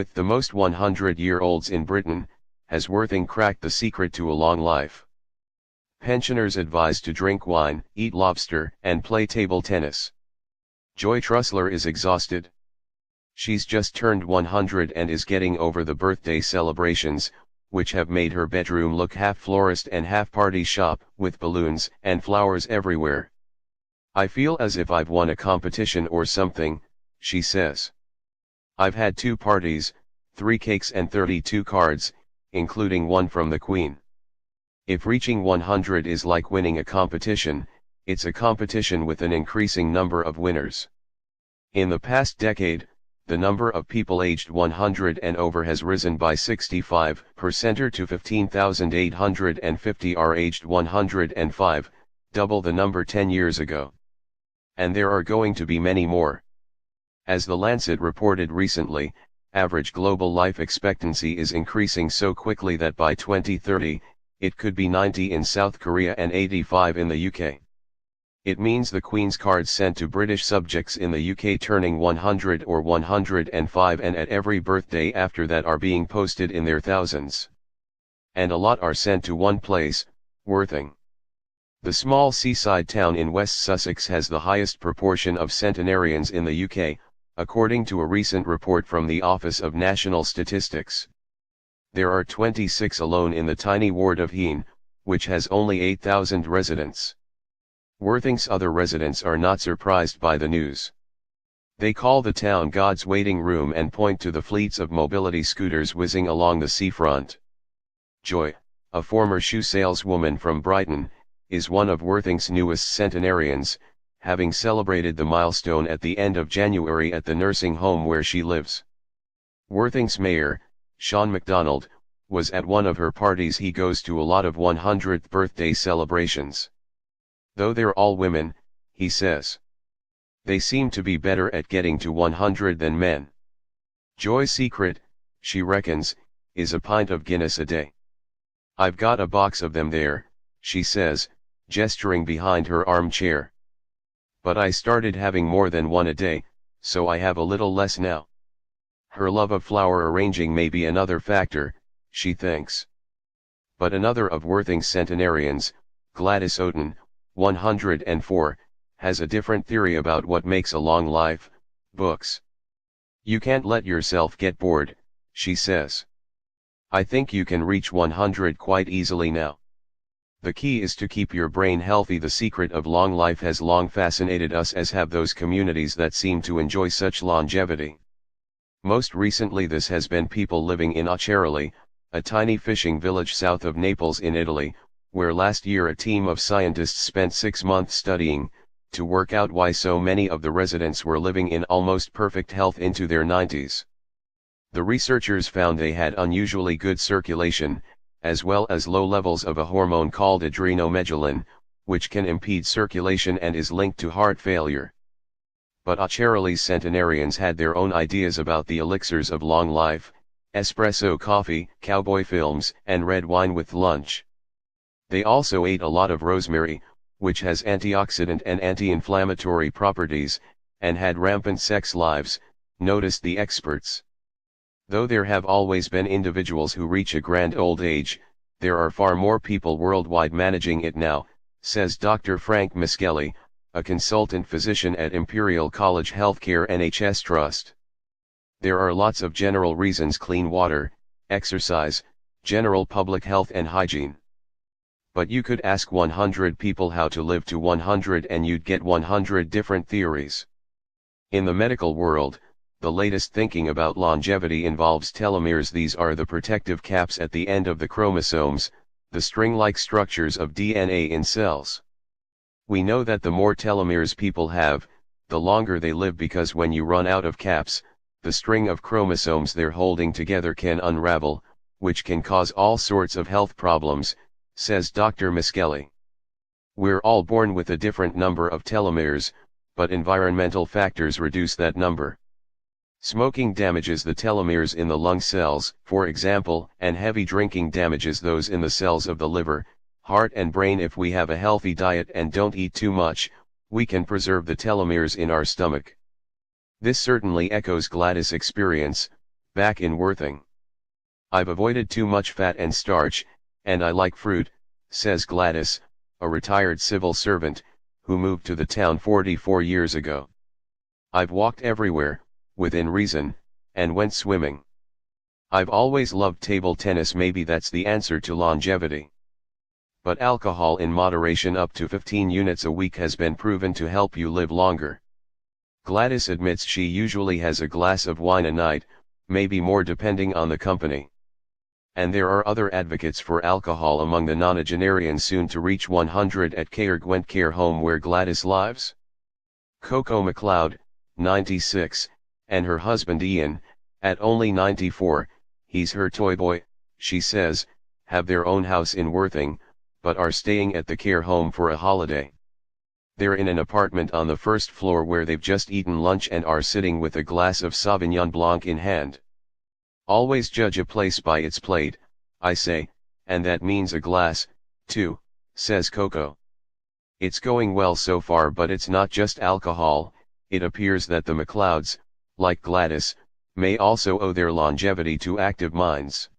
With the most 100-year-olds in Britain, has Worthing cracked the secret to a long life. Pensioners advised to drink wine, eat lobster, and play table tennis. Joy Trussler is exhausted. She's just turned 100 and is getting over the birthday celebrations, which have made her bedroom look half florist and half party shop, with balloons and flowers everywhere. "I feel as if I've won a competition or something," she says. "I've had 2 parties, 3 cakes and 32 cards, including one from the Queen. If reaching 100 is like winning a competition, it's a competition with an increasing number of winners. In the past decade, the number of people aged 100 and over has risen by 65% to 15,850 are aged 105, double the number 10 years ago. And there are going to be many more. As the Lancet reported recently, average global life expectancy is increasing so quickly that by 2030, it could be 90 in South Korea and 85 in the UK. It means the Queen's cards sent to British subjects in the UK turning 100 or 105 and at every birthday after that are being posted in their thousands. And a lot are sent to one place, Worthing. The small seaside town in West Sussex has the highest proportion of centenarians in the UK, according to a recent report from the Office of National Statistics. There are 26 alone in the tiny ward of Heen, which has only 8,000 residents. Worthing's other residents are not surprised by the news. They call the town God's waiting room and point to the fleets of mobility scooters whizzing along the seafront. Joy, a former shoe saleswoman from Brighton, is one of Worthing's newest centenarians, having celebrated the milestone at the end of January at the nursing home where she lives. Worthing's mayor, Sean MacDonald, was at one of her parties. He goes to a lot of 100th birthday celebrations. Though they're all women, he says. They seem to be better at getting to 100 than men. Joy's secret, she reckons, is a pint of Guinness a day. "I've got a box of them there," she says, gesturing behind her armchair. "But I started having more than one a day, so I have a little less now." Her love of flower arranging may be another factor, she thinks. But another of Worthing's centenarians, Gladys Oaten, 104, has a different theory about what makes a long life: books. "You can't let yourself get bored," she says. "I think you can reach 100 quite easily now. The key is to keep your brain healthy." The secret of long life has long fascinated us, as have those communities that seem to enjoy such longevity. Most recently this has been people living in Aceroli, a tiny fishing village south of Naples in Italy, where last year a team of scientists spent 6 months studying, to work out why so many of the residents were living in almost perfect health into their 90s. The researchers found they had unusually good circulation, as well as low levels of a hormone called adrenomegaline, which can impede circulation and is linked to heart failure. But Aceroli's centenarians had their own ideas about the elixirs of long life: espresso coffee, cowboy films, and red wine with lunch. They also ate a lot of rosemary, which has antioxidant and anti-inflammatory properties, and had rampant sex lives, noticed the experts. Though there have always been individuals who reach a grand old age, there are far more people worldwide managing it now, says Dr. Frank Miskelly, a consultant physician at Imperial College Healthcare NHS Trust. "There are lots of general reasons: clean water, exercise, general public health and hygiene. But you could ask 100 people how to live to 100 and you'd get 100 different theories. In the medical world, the latest thinking about longevity involves telomeres. These are the protective caps at the end of the chromosomes, the string-like structures of DNA in cells. We know that the more telomeres people have, the longer they live, because when you run out of caps, the string of chromosomes they're holding together can unravel, which can cause all sorts of health problems, says Dr. Miskelly. We're all born with a different number of telomeres, but environmental factors reduce that number. Smoking damages the telomeres in the lung cells, for example, and heavy drinking damages those in the cells of the liver, heart and brain. If we have a healthy diet and don't eat too much, we can preserve the telomeres in our stomach. This certainly echoes Gladys' experience, Back in Worthing. I've avoided too much fat and starch, and I like fruit, says Gladys, a retired civil servant, who moved to the town 44 years ago. I've walked everywhere, within reason, and went swimming. I've always loved table tennis. Maybe that's the answer to longevity. But alcohol in moderation up to 15 units a week has been proven to help you live longer. Gladys admits she usually has a glass of wine a night, maybe more depending on the company. And there are other advocates for alcohol among the nonagenarians soon to reach 100 at Care Gwent Care Home where Gladys lives. Coco MacLeod, 96, and her husband Ian, at only 94, he's her toy boy, she says, have their own house in Worthing, but are staying at the care home for a holiday. They're in an apartment on the first floor where they've just eaten lunch and are sitting with a glass of Sauvignon Blanc in hand. Always judge a place by its plate, I say, and that means a glass, too, says Coco. It's going well so far, but it's not just alcohol. It appears that the MacLeods, like Gladys, may also owe their longevity to active minds.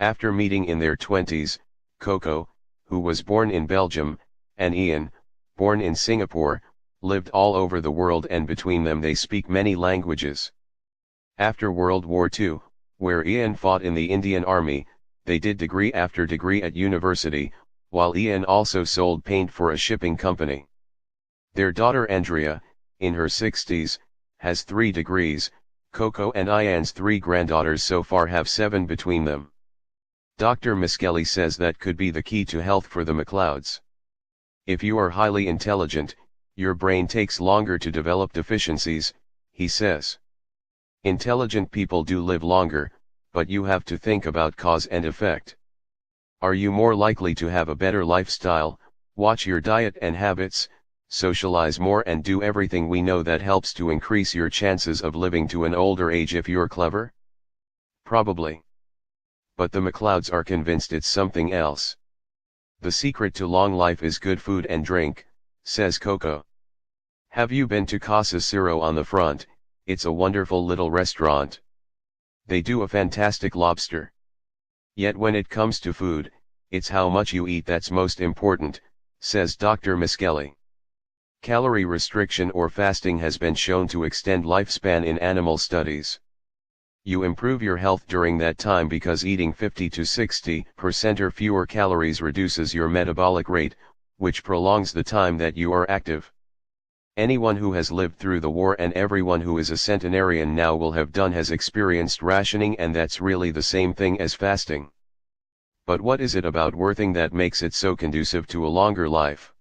After meeting in their 20s, Coco, who was born in Belgium, and Ian, born in Singapore, lived all over the world, and between them they speak many languages. After World War II, where Ian fought in the Indian Army, they did degree after degree at university, while Ian also sold paint for a shipping company. Their daughter Andrea, in her 60s, has 3 degrees. Coco and Ian's 3 granddaughters so far have 7 between them. Dr. Miskelly says that could be the key to health for the MacLeods. If you are highly intelligent, your brain takes longer to develop deficiencies, he says. Intelligent people do live longer, but you have to think about cause and effect. Are you more likely to have a better lifestyle, watch your diet and habits, socialize more and do everything we know that helps to increase your chances of living to an older age if you're clever? Probably. But the MacLeods are convinced it's something else. The secret to long life is good food and drink, says Coco. Have you been to Casa Ciro on the front? It's a wonderful little restaurant. They do a fantastic lobster. Yet when it comes to food, it's how much you eat that's most important, says Dr. Miskelly. Calorie restriction or fasting has been shown to extend lifespan in animal studies. You improve your health during that time because eating 50 to 60% or fewer calories reduces your metabolic rate, which prolongs the time that you are active. Anyone who has lived through the war and everyone who is a centenarian now will have done has experienced rationing, and that's really the same thing as fasting. But what is it about Worthing that makes it so conducive to a longer life?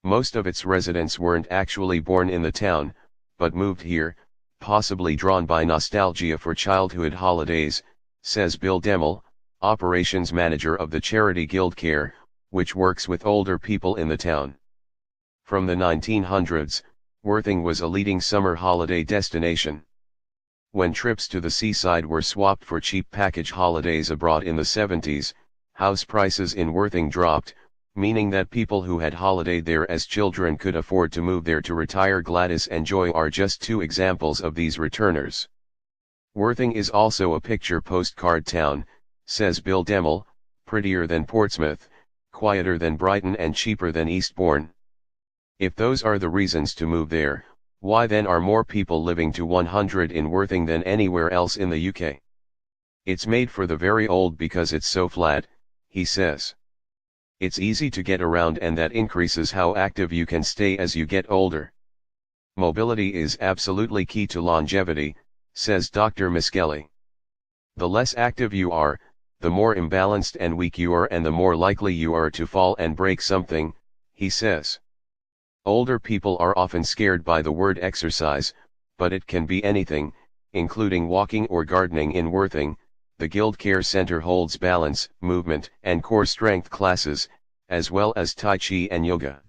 Most of its residents weren't actually born in the town, but moved here, possibly drawn by nostalgia for childhood holidays, says Bill Demmel, operations manager of the charity Guild Care, which works with older people in the town. From the 1900s, Worthing was a leading summer holiday destination. When trips to the seaside were swapped for cheap package holidays abroad in the 70s, house prices in Worthing dropped, meaning that people who had holidayed there as children could afford to move there to retire. Gladys and Joy are just 2 examples of these returners. Worthing is also a picture postcard town, says Bill Demmel, prettier than Portsmouth, quieter than Brighton and cheaper than Eastbourne. If those are the reasons to move there, why then are more people living to 100 in Worthing than anywhere else in the UK? It's made for the very old because it's so flat, he says. It's easy to get around, and that increases how active you can stay as you get older. Mobility is absolutely key to longevity, says Dr. Miskelly. The less active you are, the more imbalanced and weak you are, and the more likely you are to fall and break something, he says. Older people are often scared by the word exercise, but it can be anything, including walking or gardening. In Worthing, the Guild Care Center holds balance, movement, and core strength classes, as well as Tai Chi and yoga.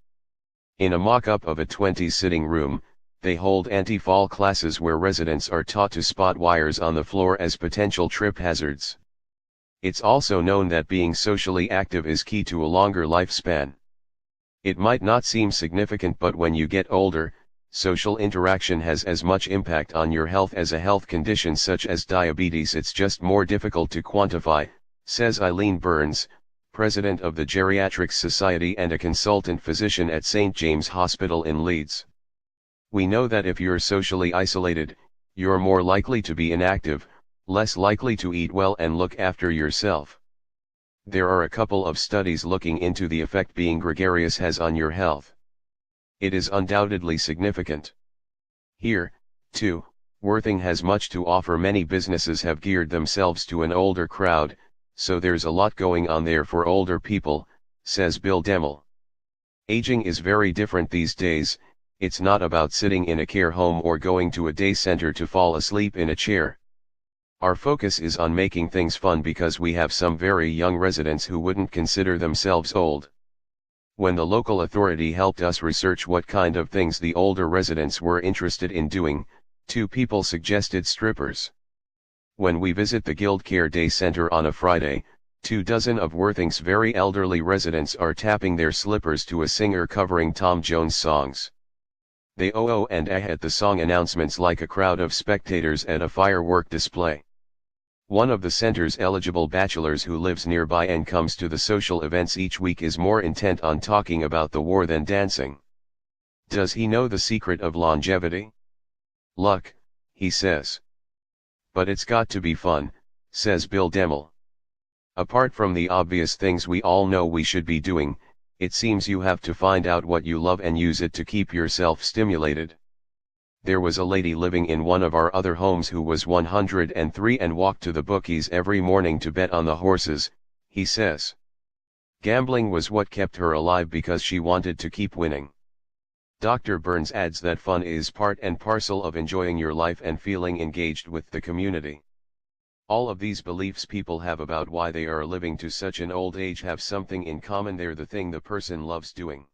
In a mock-up of a 20s sitting room, they hold anti-fall classes where residents are taught to spot wires on the floor as potential trip hazards. It's also known that being socially active is key to a longer lifespan. It might not seem significant, but when you get older, social interaction has as much impact on your health as a health condition such as diabetes. It's just more difficult to quantify, says Eileen Burns, president of the Geriatrics Society and a consultant physician at St. James Hospital in Leeds. We know that if you're socially isolated, you're more likely to be inactive, less likely to eat well and look after yourself. There are a couple of studies looking into the effect being gregarious has on your health. It is undoubtedly significant. Here, too, Worthing has much to offer. Many businesses have geared themselves to an older crowd, so there's a lot going on there for older people, says Bill Demmel. Aging is very different these days. It's not about sitting in a care home or going to a day center to fall asleep in a chair. Our focus is on making things fun because we have some very young residents who wouldn't consider themselves old. When the local authority helped us research what kind of things the older residents were interested in doing, 2 people suggested strippers. When we visit the Guild Care Day Center on a Friday, 2 dozen of Worthing's very elderly residents are tapping their slippers to a singer covering Tom Jones songs. They oh and ah at the song announcements like a crowd of spectators at a firework display. One of the center's eligible bachelors who lives nearby and comes to the social events each week is more intent on talking about the war than dancing. Does he know the secret of longevity? Luck, he says. But it's got to be fun, says Bill Demmel. Apart from the obvious things we all know we should be doing, it seems you have to find out what you love and use it to keep yourself stimulated. There was a lady living in one of our other homes who was 103 and walked to the bookies every morning to bet on the horses, he says. Gambling was what kept her alive because she wanted to keep winning. Dr. Burns adds that fun is part and parcel of enjoying your life and feeling engaged with the community. All of these beliefs people have about why they are living to such an old age have something in common. They're the thing the person loves doing.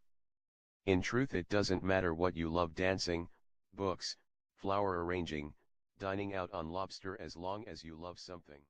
In truth, it doesn't matter what you love: dancing, books, flower arranging, dining out on lobster, as long as you love something.